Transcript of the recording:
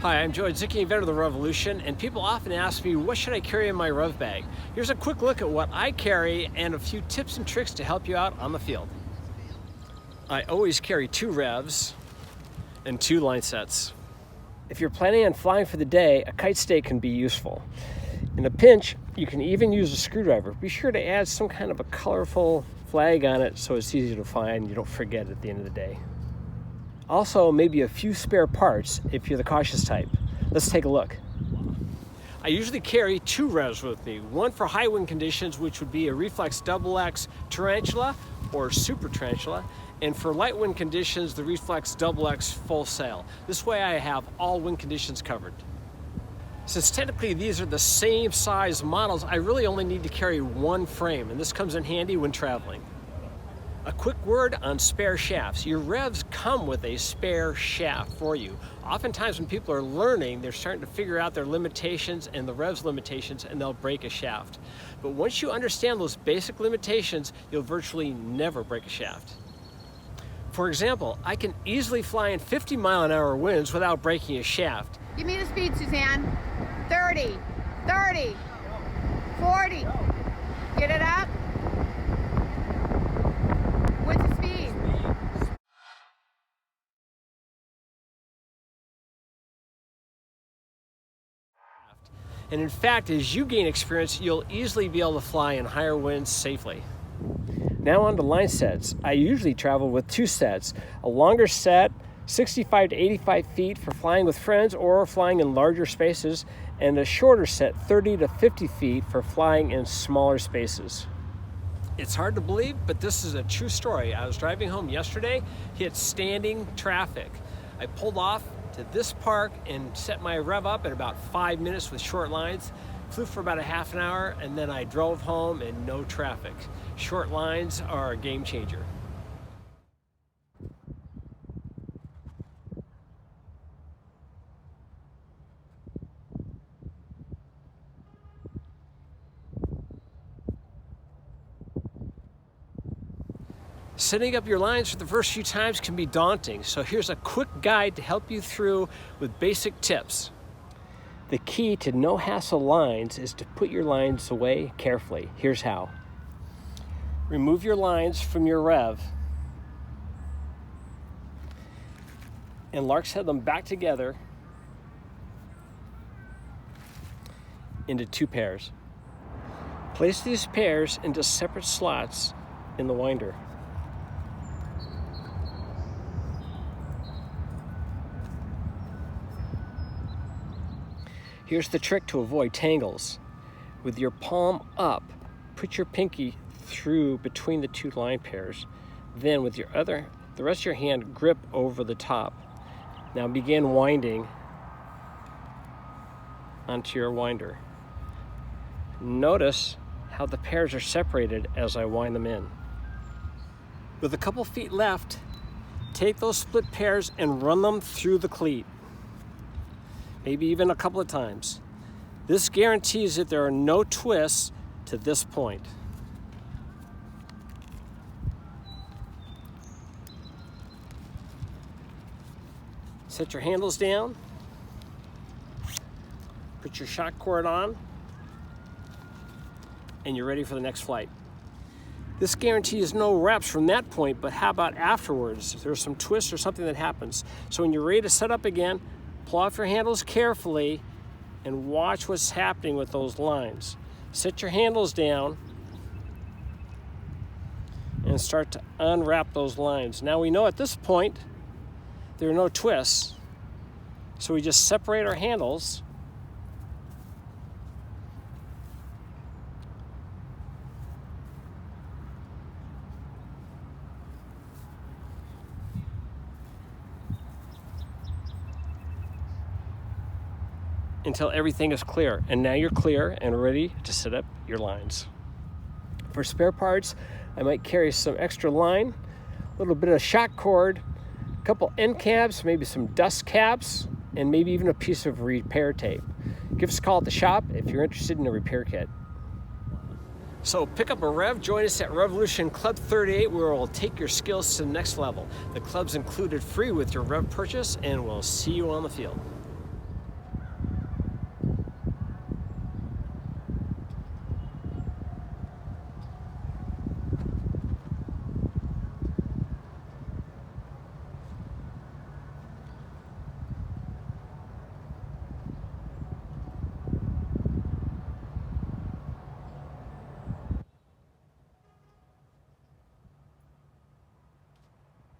Hi, I'm Joe Zicki, inventor of the Revolution, and people often ask me, what should I carry in my rev bag? Here's a quick look at what I carry and a few tips and tricks to help you out on the field. I always carry 2 revs and 2 line sets. If you're planning on flying for the day, a kite stay can be useful. In a pinch, you can even use a screwdriver. Be sure to add some kind of a colorful flag on it so it's easy to find and you don't forget at the end of the day. Also, maybe a few spare parts if you're the cautious type. Let's take a look. I usually carry 2 revs with me. One for high wind conditions, which would be a Reflex XX Tarantula or Super Tarantula. And for light wind conditions, the Reflex XX Full Sail. This way I have all wind conditions covered. Since technically these are the same size models, I really only need to carry 1 frame, and this comes in handy when traveling. A quick word on spare shafts. Your revs come with a spare shaft for you. Oftentimes when people are learning, they're starting to figure out their limitations and the revs limitations, and they'll break a shaft. But once you understand those basic limitations, you'll virtually never break a shaft. For example, I can easily fly in 50-mile-an-hour winds without breaking a shaft. Give me the speed, Suzanne. 30, 30, 40. Get it up. What's the speed? And in fact, as you gain experience, you'll easily be able to fly in higher winds safely. Now on to line sets. I usually travel with 2 sets. A longer set, 65 to 85 feet for flying with friends or flying in larger spaces, and a shorter set, 30 to 50 feet for flying in smaller spaces. It's hard to believe, but this is a true story. I was driving home yesterday, hit standing traffic. I pulled off to this park and set my rev up at about 5 minutes with short lines, flew for about a half an hour, and then I drove home and no traffic. Short lines are a game changer. Setting up your lines for the first few times can be daunting, so here's a quick guide to help you through with basic tips. The key to no hassle lines is to put your lines away carefully. Here's how. Remove your lines from your rev and larks head them back together into 2 pairs. Place these pairs into separate slots in the winder. Here's the trick to avoid tangles. With your palm up, put your pinky through between the 2 line pairs. Then with the rest of your hand, grip over the top. Now begin winding onto your winder. Notice how the pairs are separated as I wind them in. With a couple feet left, take those split pairs and run them through the cleat. Maybe even a couple of times. This guarantees that there are no twists to this point. Set your handles down. Put your shock cord on. And you're ready for the next flight. This guarantees no reps from that point, but how about afterwards? If there's some twist or something that happens. So when you're ready to set up again, pull off your handles carefully and watch what's happening with those lines. Set your handles down and start to unwrap those lines. Now we know at this point there are no twists, so we just separate our handles until everything is clear. And now you're clear and ready to set up your lines. For spare parts, I might carry some extra line, a little bit of shock cord, a couple end caps, maybe some dust caps, and maybe even a piece of repair tape. Give us a call at the shop if you're interested in a repair kit. So pick up a rev, join us at Revolution Club 38, where we'll take your skills to the next level. The club's included free with your rev purchase, and we'll see you on the field.